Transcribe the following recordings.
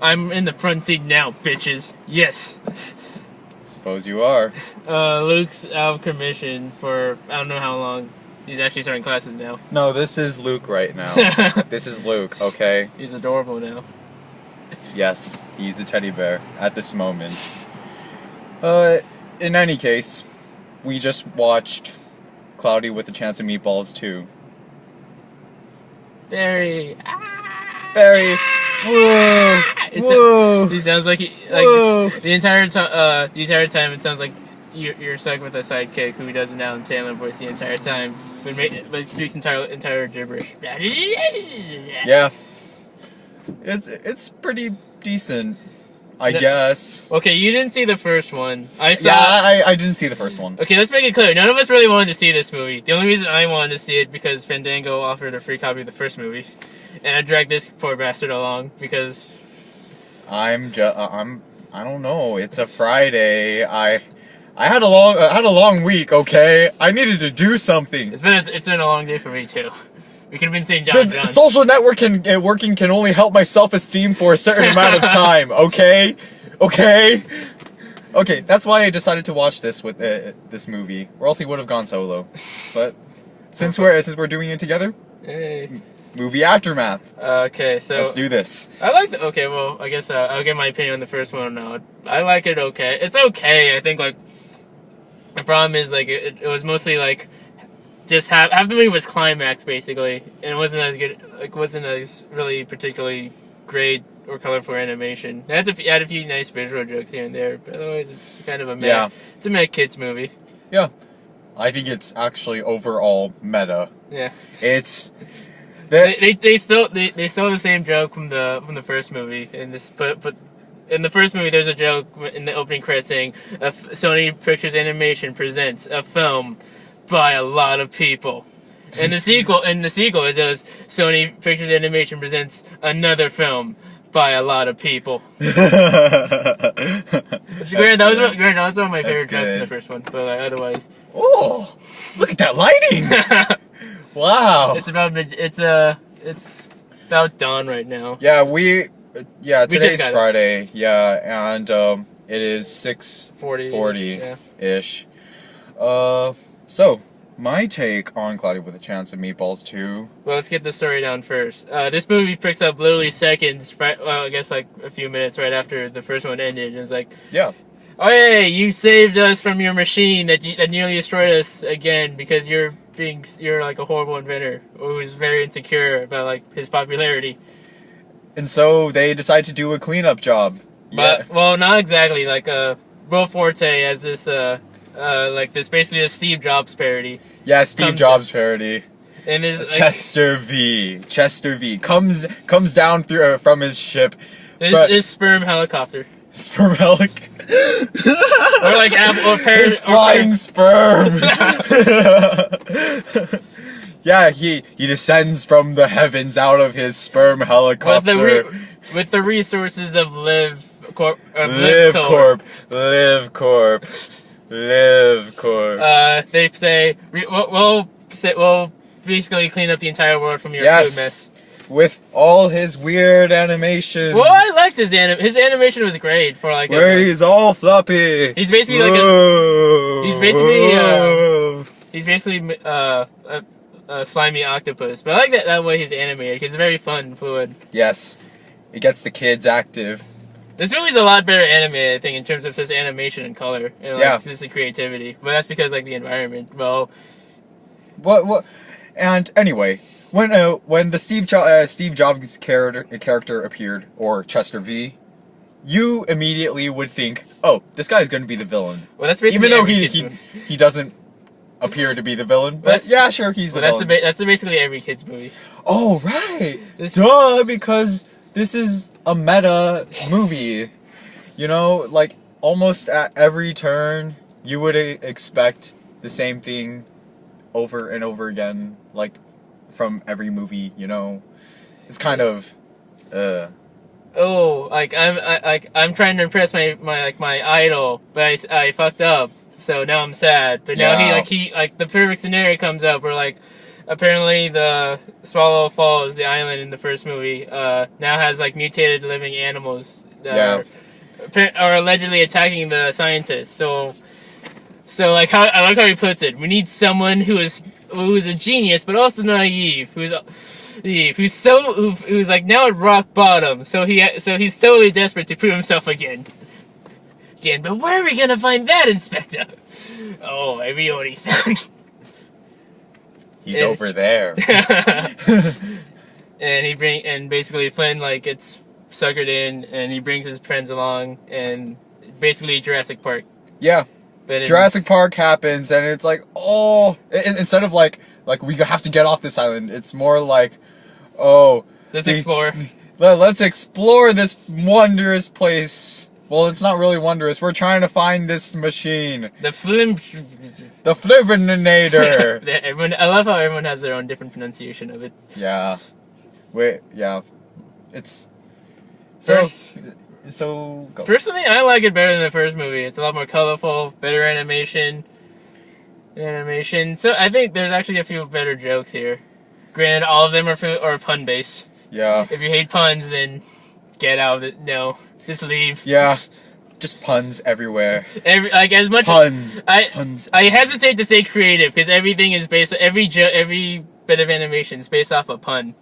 I'm in the front seat now, bitches. Yes. Suppose you are. Luke's out of commission for I don't know how long. He's actually starting classes now. No, this is Luke right now. This is Luke, okay? He's adorable now. Yes, he's a teddy bear at this moment. In any case, we just watched Cloudy with a Chance of Meatballs 2. Barry. Barry. Whoa. Whoa. He sounds like the entire time. It sounds like you're stuck with a sidekick who does an Alan Taylor voice the entire time, but speaks entire gibberish. Yeah. It's pretty decent, I guess. Okay, you didn't see the first one. I didn't see the first one. Okay, let's make it clear. None of us really wanted to see this movie. The only reason I wanted to see it because Fandango offered a free copy of the first movie, and I dragged this poor bastard along because I don't know. It's a Friday. I had a long week. Okay, I needed to do something. It's been a long day for me too. We could have been saying John. The social network working can only help my self-esteem for a certain amount of time. Okay. That's why I decided to watch this with this movie, or else he would have gone solo. But since we're doing it together, hey. Movie aftermath. Okay, so let's do this. Okay, well, I guess I'll give my opinion on the first one now. I like it. Okay, it's okay. I think like the problem is like it was mostly like just half the movie was climax basically, and it wasn't as good. Like wasn't as really particularly great or colorful animation. It had a few nice visual jokes here and there, but otherwise it's kind of a meh. It's a meh kids movie. Yeah, I think it's actually overall meta. Yeah, it's. They stole the same joke from the first movie in this, but in the first movie there's a joke in the opening credits saying Sony Pictures Animation presents a film by a lot of people. In the sequel it does Sony Pictures Animation presents another film by a lot of people. Granted, that was one of my favorite jokes in the first one, but otherwise. Oh, look at that lighting! Wow. It's about dawn right now. Yeah, today's Friday. Yeah, and it is 6:40-ish. So my take on Cloudy with a Chance of Meatballs 2. Well, let's get the story down first. This movie picks up literally seconds, I guess like a few minutes right after the first one ended, and it's like, yeah. Oh hey, you saved us from your machine that nearly destroyed us again because you're like a horrible inventor who's very insecure about like his popularity. And so they decide to do a cleanup job. But well, not exactly. Like Will Forte has this like this basically a Steve Jobs parody. Yeah, Steve Jobs parody. And his Chester V comes down through from his ship. His sperm helicopter. Sperm helic. Or like his flying sperm. Yeah, he descends from the heavens out of his sperm helicopter with the resources of Live Corp. They say we'll basically clean up the entire world from your food mess. With all his weird animations. Well, I liked his animation was great for like. Where he's all floppy. He's basically like he's basically a slimy octopus. But I like that way he's animated because it's very fun and fluid. Yes, it gets the kids active. This movie's a lot better animated, I think, in terms of just animation and color and just the creativity. But that's because like the environment. Well, what? And anyway. When the Steve Jobs character appeared, or Chester V, you immediately would think, oh, this guy's going to be the villain. Well, that's basically even though he doesn't appear to be the villain, but yeah, sure, he's the villain. That's basically every kid's movie. Oh right, duh, because this is a meta movie. You know, like almost at every turn, you would expect the same thing over and over again, like. From every movie, you know, it's kind of, Oh, like I'm trying to impress my idol, but I fucked up, so now I'm sad. But now he the perfect scenario comes up where like, apparently the Swallow Falls, the island in the first movie, now has like mutated living animals that are allegedly attacking the scientists. So like how I like how he puts it. We need someone who is a genius but also naive, who's like now at rock bottom. So he's totally desperate to prove himself again. But where are we gonna find that, Inspector? Oh, we already found. He's over there. and basically Flynn like gets suckered in, and he brings his friends along, and basically Jurassic Park. Yeah. But Jurassic Park happens, and it's like, oh, instead of like we have to get off this island, it's more like, oh, let's explore. Let's explore this wondrous place. Well, it's not really wondrous. We're trying to find this machine. The Flimpinator. I love how everyone has their own different pronunciation of it. Yeah. Yeah. It's so go. Personally, I like it better than the first movie. It's a lot more colorful, better animation. So I think there's actually a few better jokes here. Granted, all of them are pun based. Yeah. If you hate puns, then get out of it. No, just leave. Yeah. Just puns everywhere. As much puns. I hesitate to say creative because everything is based. Every bit of animation is based off a pun.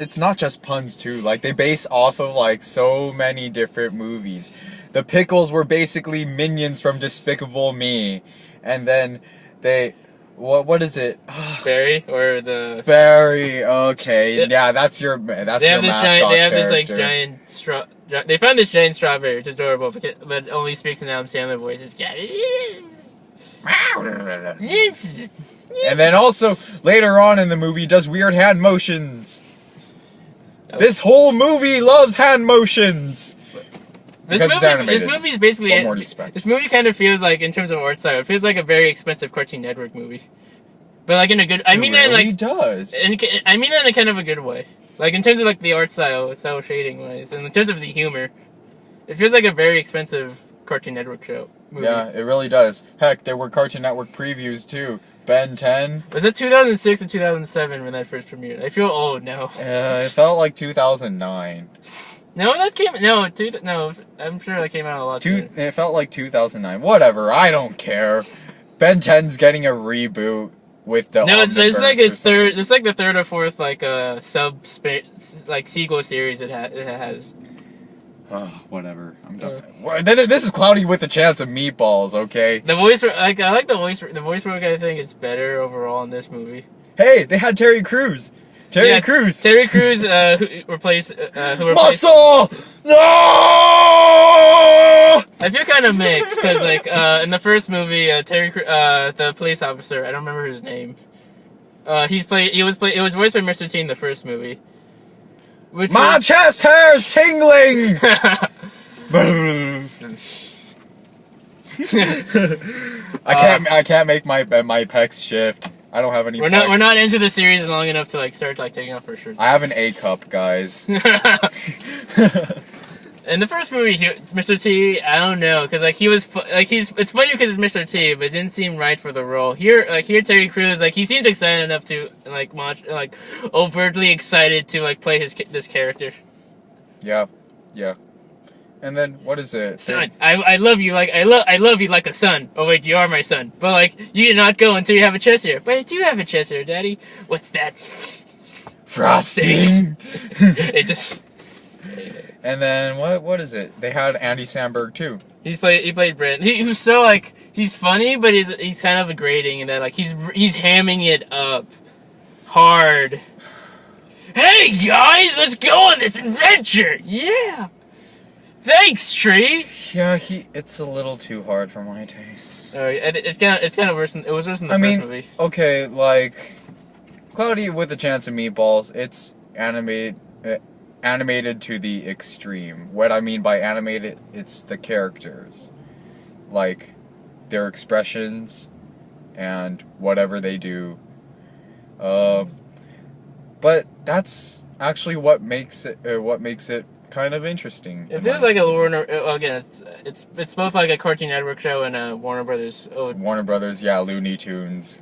It's not just puns too. Like they base off of like so many different movies. The Pickles were basically minions from Despicable Me, and then what is it? Barry or the Barry. Okay, yeah, that's your mascot. They have this like giant straw. They found this giant strawberry. It's adorable, but it only speaks in Adam Sandler voice. It's and then also later on in the movie does weird hand motions. This whole movie loves hand motions. This movie's basically this movie kind of feels like, in terms of art style, it feels like a very expensive Cartoon Network movie. But like in a good, I mean that in a kind of a good way. Like in terms of like the art style, cel shading wise, and in terms of the humor, it feels like a very expensive Cartoon Network movie. Yeah, it really does. Heck, there were Cartoon Network previews too. Ben 10. Was it 2006 or 2007 when that first premiered? I feel old now. It felt like 2009. No, I'm sure that came out a lot sooner. It felt like 2009. Whatever, I don't care. Ben 10's getting a reboot with the it's like its third. It's like the third or fourth sequel series it has. Oh, whatever. I'm done. This is Cloudy with a Chance of Meatballs, okay? The voice, I like the voice work. I think is better overall in this movie. Hey, they had Terry Crews. Terry Crews, who replaced Muscle. No. I feel kind of mixed because like in the first movie, the police officer, I don't remember his name. It was voiced by Mr. T in the first movie. My chest hair's tingling. I can't make my pecs shift. I don't have any. We're not into the series long enough to like start like taking off our shirts. I have an A cup, guys. In the first movie, Mr. T, I don't know, because like it's funny because it's Mr. T, but it didn't seem right for the role. Here Terry Crews, like he seemed excited enough to like overtly excited to like play this character. Yeah. And then what is it? Son, I love you like I love you like a son. Oh wait, you are my son. But like you did not go until you have a chest hair. But I do have a chest hair, Daddy. What's that? Frosting. It just. And then what is it? They had Andy Samberg too. He played Brent. He was so like he's funny, but he's kind of grating in that like he's hamming it up hard. Hey guys, let's go on this adventure. Yeah. Thanks, Tree. Yeah, it's a little too hard for my taste. It's kind of worse than the first movie. Okay, like Cloudy with a Chance of Meatballs, it's animated to the extreme. What I mean by animated, it's the characters, like their expressions and whatever they do. But that's actually what makes it kind of interesting. It feels like a Warner. Again, it's both like a Cartoon Network show and a Warner Brothers. Warner Brothers, yeah, Looney Tunes.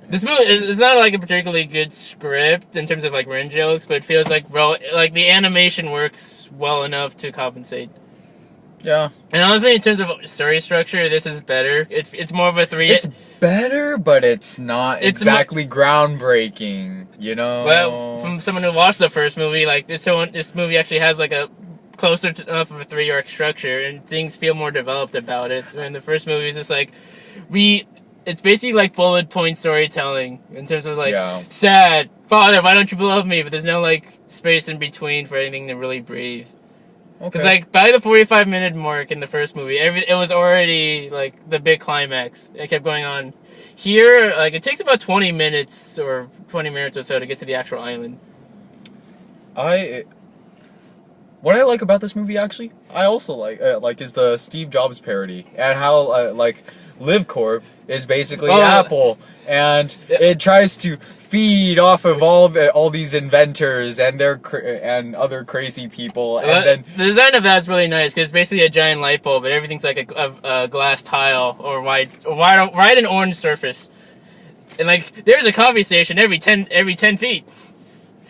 This movie is not like a particularly good script in terms of like run jokes, but it feels like the animation works well enough to compensate. Yeah. And honestly, in terms of story structure, this is better. It's more of a three. It's better, but it's not exactly groundbreaking. You know. Well, from someone who watched the first movie, like this movie actually has like a closer to enough of a 3-arc structure, and things feel more developed about it. And the first movie is just like it's basically like bullet point storytelling in terms of like sad father, why don't you love me? But there's no like space in between for anything to really breathe. Because like by the 45-minute mark in the first movie, it was already like the big climax. It kept going on. Here, like it takes about 20 minutes or so to get to the actual island. What I like about this movie, actually, I also like is the Steve Jobs parody and how like LiveCorp is basically Apple, and it tries to feed off of all these inventors and and other crazy people, and then the design of that's really nice because it's basically a giant light bulb, but everything's like a glass tile or white an orange surface, and like there's a coffee station every 10 feet.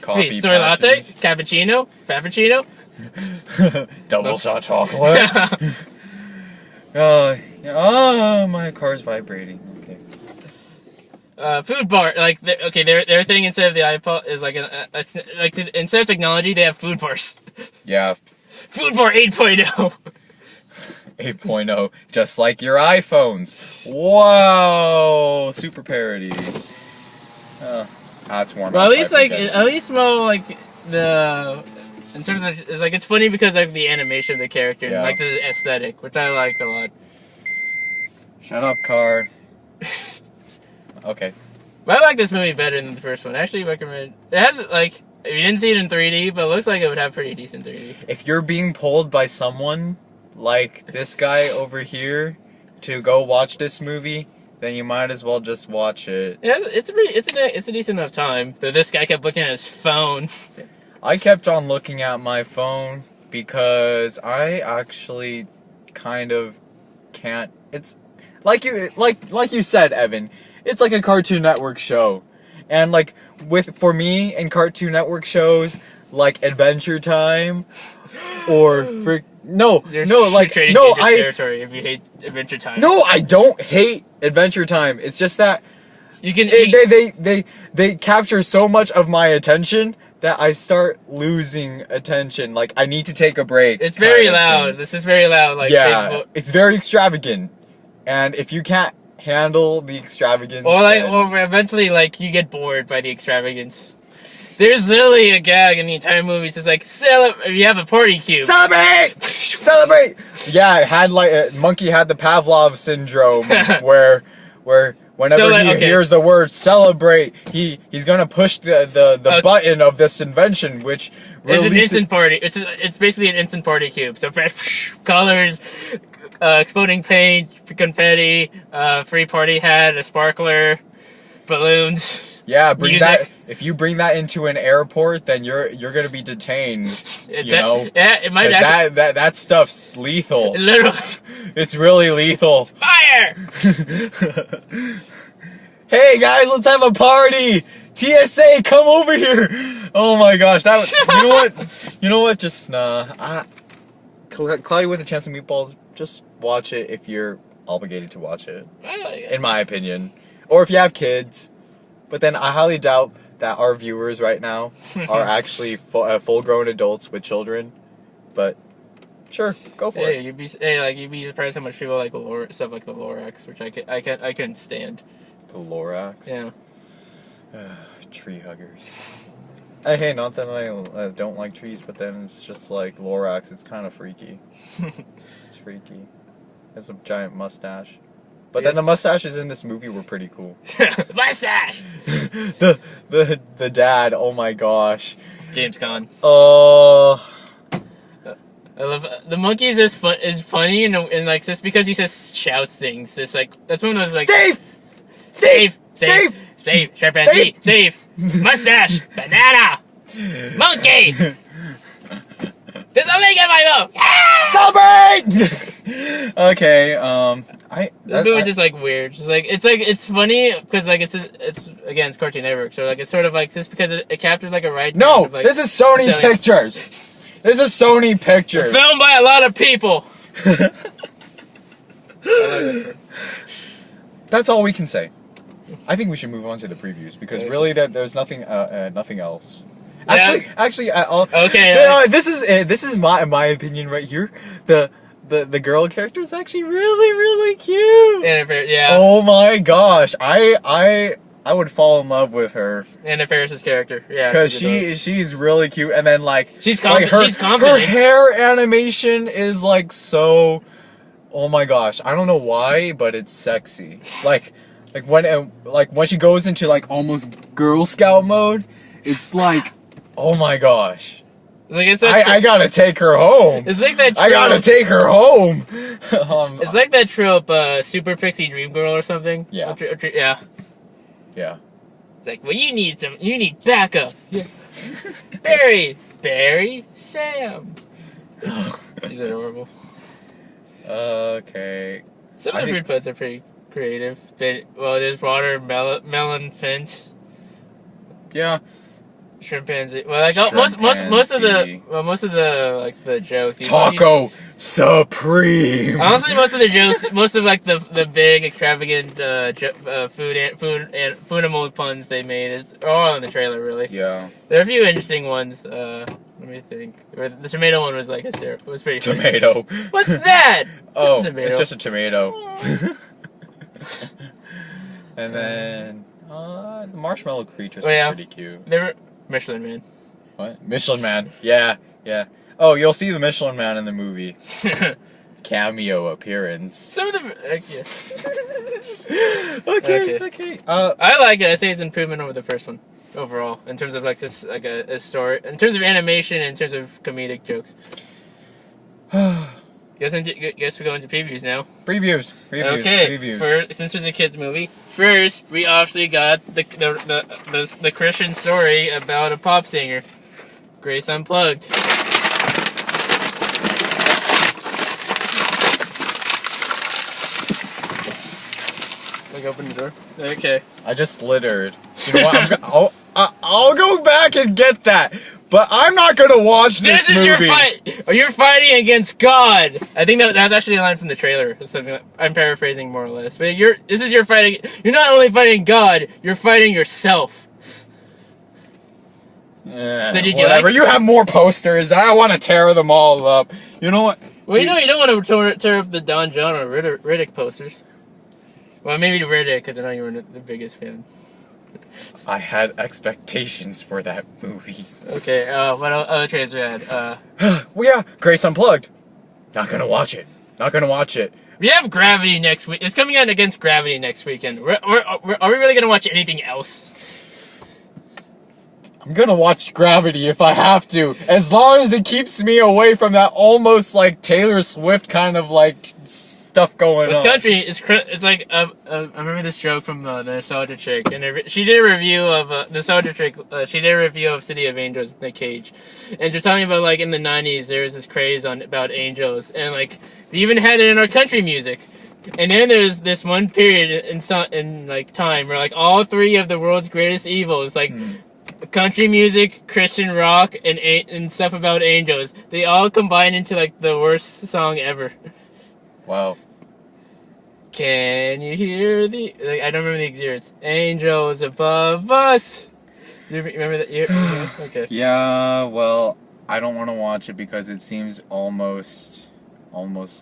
Coffee, soy latte, cappuccino, frappuccino. Double shot chocolate. My car's vibrating. Okay. Food bar, like their thing instead of the iPod is like instead of technology they have food bars. Yeah. Food bar 8.0. 8.0, just like your iPhones. Whoa, super parody. That's warm. Well, at least the. In terms of, it's like it's funny because of the animation of the character and like the aesthetic, which I like a lot. Shut up, car. Okay. But I like this movie better than the first one. I actually recommend. It has like you didn't see it in 3D, but it looks like it would have pretty decent 3D. If you're being pulled by someone like this guy over here to go watch this movie, then you might as well just watch it. It's a decent enough time. Though this guy kept looking at his phone. I kept on looking at my phone because I actually kind of can't. It's like you said, Evan. It's like a Cartoon Network show, and like for me in Cartoon Network shows like Adventure Time or territory if you hate Adventure Time. No, I don't hate Adventure Time. It's just that they capture so much of my attention that I start losing attention. Like, I need to take a break. It's very loud. This is very loud. Like, it's very extravagant. And if you can't handle the extravagance... Or eventually, like, you get bored by the extravagance. There's literally a gag in the entire movie. It's just like, you have a party cube. Celebrate! Celebrate! Yeah, it had, like, Monkey had the Pavlov syndrome, where whenever he hears the word celebrate, he's gonna push the button of this invention, which it's an instant party. It's basically an instant party cube. So fresh colors, exploding paint, confetti, free party hat, a sparkler, balloons. Yeah, if you bring that into an airport, then you're gonna be detained. It might actually, that stuff's lethal. Literally, it's really lethal. Fire! Hey guys, let's have a party! TSA, come over here! Oh my gosh, that was, you know what? Just Cloudy with a Chance of Meatballs. Just watch it if you're obligated to watch it. In my opinion, or if you have kids. But then I highly doubt that our viewers right now are actually full-grown adults with children. But sure, go for it. You'd be surprised how much people like stuff like the Lorax, which I couldn't stand. The Lorax. Yeah. Tree huggers. Hey, not that I don't like trees, but then it's just like Lorax. It's kind of freaky. It's freaky. It's a giant mustache. But then the mustaches in this movie were pretty cool. Mustache! the dad, oh my gosh. James Caan. I love the monkeys is funny and like just because he shouts things. Just like that's one of those like Steve, chimpanzee, Steve, mustache, banana, monkey. Cause I'm gonna get my vote. Celebrate! Okay, The movie's just like weird. Just like it's funny because like it's again it's Cartoon Network, so like it's sort of like just because it captures like a right. No, of, like, this is Sony Pictures. This is Sony Pictures. Filmed by a lot of people. That's all we can say. I think we should move on to the previews because really there's nothing else. Yeah. Actually, okay. This is my opinion right here. The girl character is actually really cute. Yeah. Oh my gosh, I would fall in love with her. Anna Faris's character, yeah. Because she's really cute, and then like she's confident. Her hair animation is like so. Oh my gosh, I don't know why, but it's sexy. Like when she goes into like almost Girl Scout mode, it's like, oh my gosh. It's like I gotta take her home. It's like that trope. I gotta take her home. It's like that trope, Super Pixie Dream Girl or something. Yeah. Yeah. Yeah. It's like, well, you need backup. Yeah. Barry, Sam. These are adorable. Okay. Some of the fruit puns are pretty creative. There's water, melon, Fint. Yeah. Shrimpanzee. Well, like most of the like the jokes. Taco Supreme. Honestly, most of the jokes, most of like the big extravagant food and mold puns they made is all in the trailer. Really. Yeah. There are a few interesting ones. Let me think. The tomato one was like it was pretty. Tomato. Funny. What's that? Oh, it's just a tomato. And then the marshmallow creatures were pretty cute. They were Michelin Man. What? Michelin Man. Yeah. Oh, you'll see the Michelin Man in the movie. Cameo appearance. Some of them. Okay. I like it. I say it's an improvement over the first one overall in terms of like just like a story, in terms of animation, in terms of comedic jokes. Guess we go into previews now. Previews. Okay. Since it's a kids movie, first we obviously got the Christian story about a pop singer, Grace Unplugged. Like open the door. Okay. I just littered. You know what? I'll go back and get that. But I'm not gonna watch this movie. Your fight. You're fighting against God. I think that's actually a line from the trailer. It's something that I'm paraphrasing more or less. But this is your fighting. You're not only fighting God. You're fighting yourself. So did whatever. You have more posters. I want to tear them all up. You know what? Well, you don't want to tear up the Don John or Riddick posters. Well, maybe Riddick, because I know you were the biggest fan. I had expectations for that movie. Okay, what other trailers we had? Well, yeah, Grace Unplugged. Not gonna watch it. We have Gravity next week. It's coming out against Gravity next weekend. Are we really gonna watch anything else? I'm gonna watch Gravity if I have to, as long as it keeps me away from that almost like Taylor Swift kind of like stuff going on. This country is it's like I remember this joke from the Nostalgia Chick, and she did a review of Nostalgia Chick. She did a review of City of Angels with Nick Cage, and they're talking about like in the '90s there was this craze about angels, and like we even had it in our country music. And then there's this one period in like time where like all three of the world's greatest evils, like country music, Christian rock, and stuff about angels, they all combine into like the worst song ever. Wow. Can you hear I don't remember the excerpts. Angels above us. You remember that? Okay. Yeah, well, I don't want to watch it because it seems almost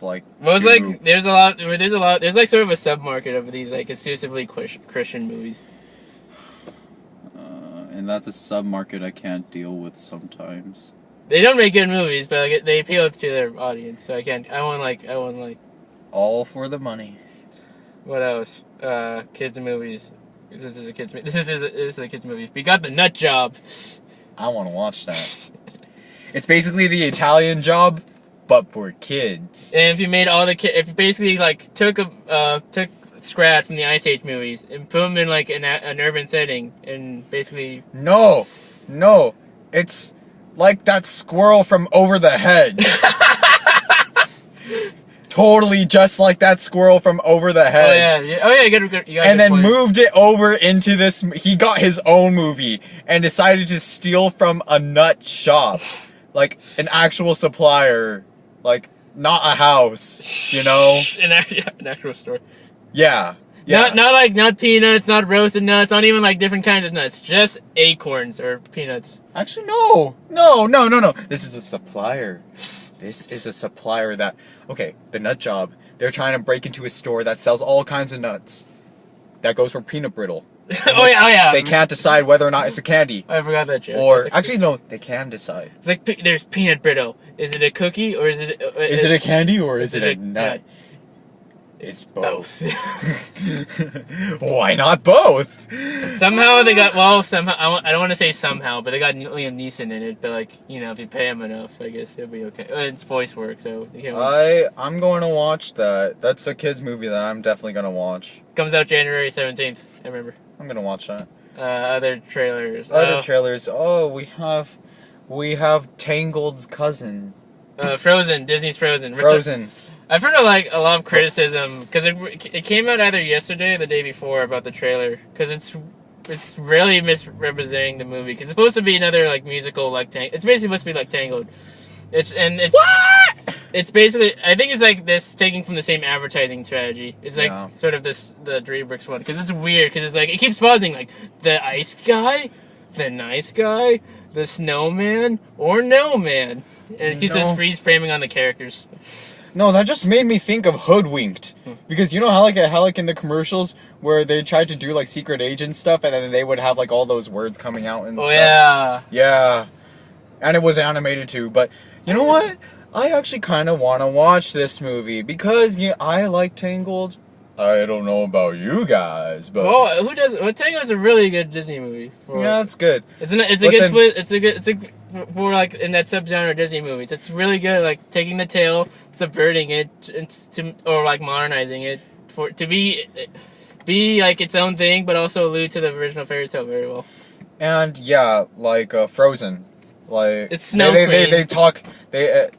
like. Well, it's like there's like sort of a sub-market of these like exclusively Christian movies. And that's a sub-market I can't deal with sometimes. They don't make good movies, but like, they appeal to their audience, so I want like. All for the money. What else? Kids movies. This is a kids movie. We got The Nut Job. I want to watch that. It's basically the Italian Job, but for kids. And if you made all the if you basically like took Scrat from the Ice Age movies and put them in like an urban setting and basically. No, it's like that squirrel from Over the Hedge. Totally just like that squirrel from Over the Hedge. Oh yeah, you got and then moved it over into this. He got his own movie and decided to steal from a nut shop, like an actual supplier, like not a house, you know. an actual store. Yeah. Yeah. Not peanuts, not roasted nuts, not even like different kinds of nuts, just acorns or peanuts. Actually, no. This is a supplier. This is a supplier that, okay, the nut job, they're trying to break into a store that sells all kinds of nuts. That goes for peanut brittle. Oh yeah. They can't decide whether or not it's a candy. I forgot that joke. Or, actually, no, they can decide. It's like, there's peanut brittle. Is it a cookie or is it... Is it a candy or is it a nut? It's both. Why not both? Somehow they got, well, somehow, I don't want to say somehow, but they got Liam Neeson in it, but like, you know, if you pay him enough, I guess it'll be okay. It's voice work, so you can't... I'm going to watch that. That's a kid's movie that I'm definitely going to watch. Comes out January 17th, I remember. I'm going to watch that. Other trailers. Oh, we have Tangled's cousin. Frozen, Disney's Frozen. Frozen. I've heard a lot of criticism because it came out either yesterday or the day before about the trailer because it's really misrepresenting the movie because it's supposed to be another like musical like it's basically supposed to be like Tangled. It's what? It's basically I think it's like this taking from the same advertising strategy. It's like sort of the DreamWorks one because it's weird because it's like it keeps pausing like the ice guy, the nice guy, the snowman or no man, and it keeps this freeze framing on the characters. No, that just made me think of Hoodwinked. Because you know how like in the commercials where they tried to do like secret agent stuff and then they would have like all those words coming out and stuff. Yeah. Yeah. And it was animated too, but you know what? I actually kind of want to watch this movie because I like Tangled. I don't know about you guys, but who does? Well, Tango's a really good Disney movie. Yeah, it's good. It's a good twist. It's a for like in that subgenre of Disney movies. It's really good. Like taking the tale, subverting it, or like modernizing it to be like its own thing, but also allude to the original fairy tale very well. And yeah, like Frozen, like it's Snow Queen. They talk the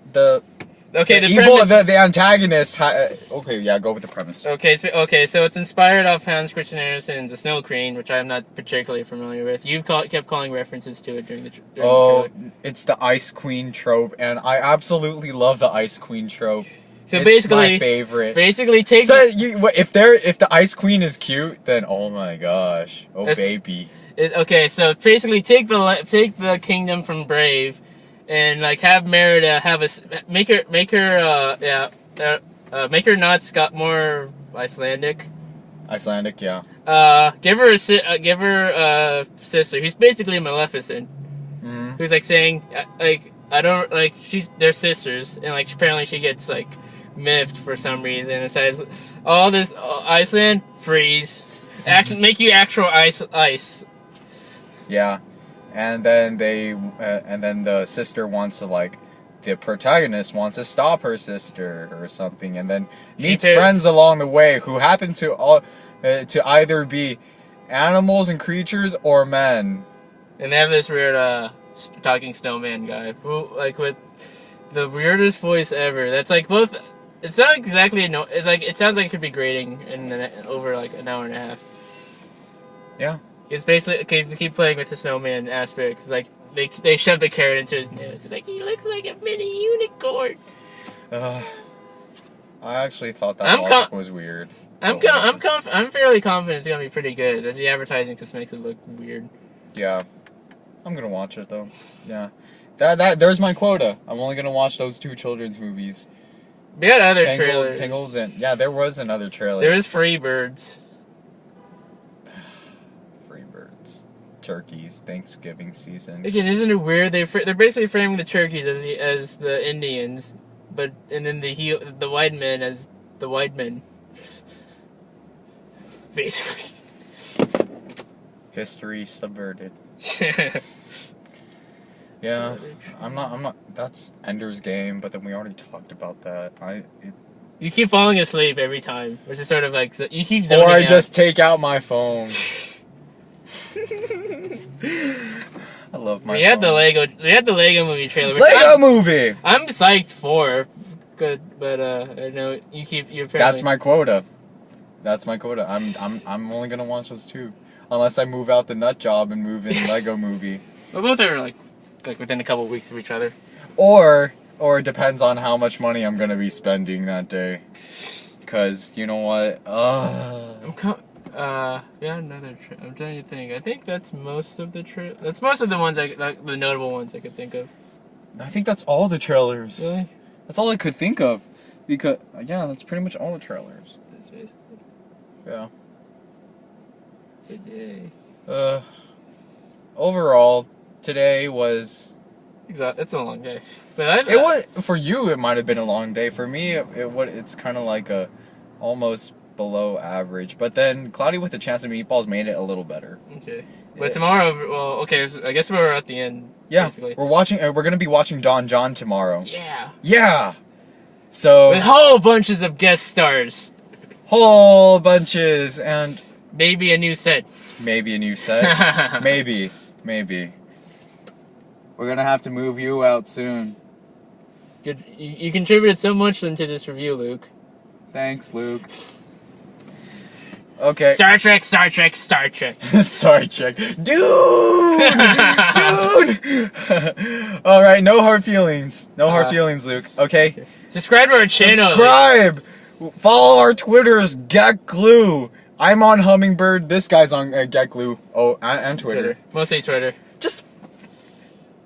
evil, the antagonist. Okay, yeah, go with the premise. Okay, so it's inspired off Hans Christian Andersen's The Snow Queen, which I'm not particularly familiar with. You've kept calling references to it during the trailer. It's the Ice Queen trope, and I absolutely love the Ice Queen trope. So it's basically, my favorite. Basically, take if the Ice Queen is cute, then oh my gosh, baby. Okay, so basically, take the kingdom from Brave. And like have Merida make her not more Icelandic. Icelandic, yeah. Give her a sister. Who's basically Maleficent. Mm-hmm. Who's like saying like I don't like they're sisters and like apparently she gets like miffed for some reason. It says all this Iceland freeze, make you actual ice. Yeah. And then the sister wants to the protagonist wants to stop her sister or something, and then meets friends along the way who happen to either be animals and creatures or men. And they have this weird talking snowman guy who with the weirdest voice ever. That's like both. It's not exactly it's like it sounds like it could be grating in over like an hour and a half. Yeah. It's basically okay. They keep playing with the snowman aspect. It's like they shove the carrot into his nose. It's like he looks like a mini unicorn. I actually thought that logic was weird. I'm fairly confident it's gonna be pretty good. As the advertising just makes it look weird. Yeah, I'm gonna watch it though. Yeah, there's my quota. I'm only gonna watch those 2 children's movies. We had other trailers. Tangled, and yeah, there was another trailer. There was Freebirds. Turkeys, Thanksgiving season. Again, isn't it weird? They're basically framing the turkeys as the Indians, and then the white men as the white men. Basically. History subverted. Yeah, I'm not. That's Ender's Game, but then we already talked about that. You keep falling asleep every time, which is sort of like you keep zoning out. Or I just take out my phone. I love my. We had the Lego Movie trailer. which Lego Movie. I'm psyched for. Good, but I know you keep your. That's my quota. That's my quota. I'm only gonna watch those two, unless I move out the nut job and move in Lego Movie. Well, both are like within a couple of weeks of each other. Or it depends on how much money I'm gonna be spending that day. Cause you know what? Yeah, another. I'm trying to think. I think that's most of the That's most of the ones the notable ones I could think of. I think that's all the trailers. Really? That's all I could think of. Because yeah, that's pretty much all the trailers. That's basically. Yeah. Good day. Overall, today was. Exactly. It's a long day, but it was for you. It might have been a long day. For me, it's kind of like a almost below average. But then Cloudy with a Chance of Meatballs made it a little better. Okay. But tomorrow, well, okay. So I guess we're at the end. Yeah, basically. we're watching. We're gonna be watching Don John tomorrow. Yeah. Yeah. So. With whole bunches of guest stars. Whole bunches and. Maybe a new set. Maybe a new set. Maybe. We're gonna have to move you out soon. Good. You contributed so much into this review, Luke. Thanks, Luke. Okay. Star Trek. Star Trek. Dude! All right, no hard feelings. No hard feelings, Luke. Okay? Subscribe to our channel. Subscribe! Follow our Twitters, Get Glue. I'm on Hummingbird. This guy's on Get Glue. Oh, and Twitter. Mostly Twitter. Just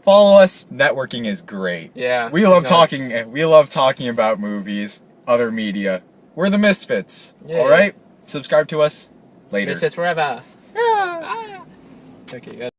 follow us. Networking is great. Yeah. We love talking. We love talking about movies, other media. We're the Misfits. Yeah. All right. Subscribe to us later. Misfits forever. Yeah. Okay, good.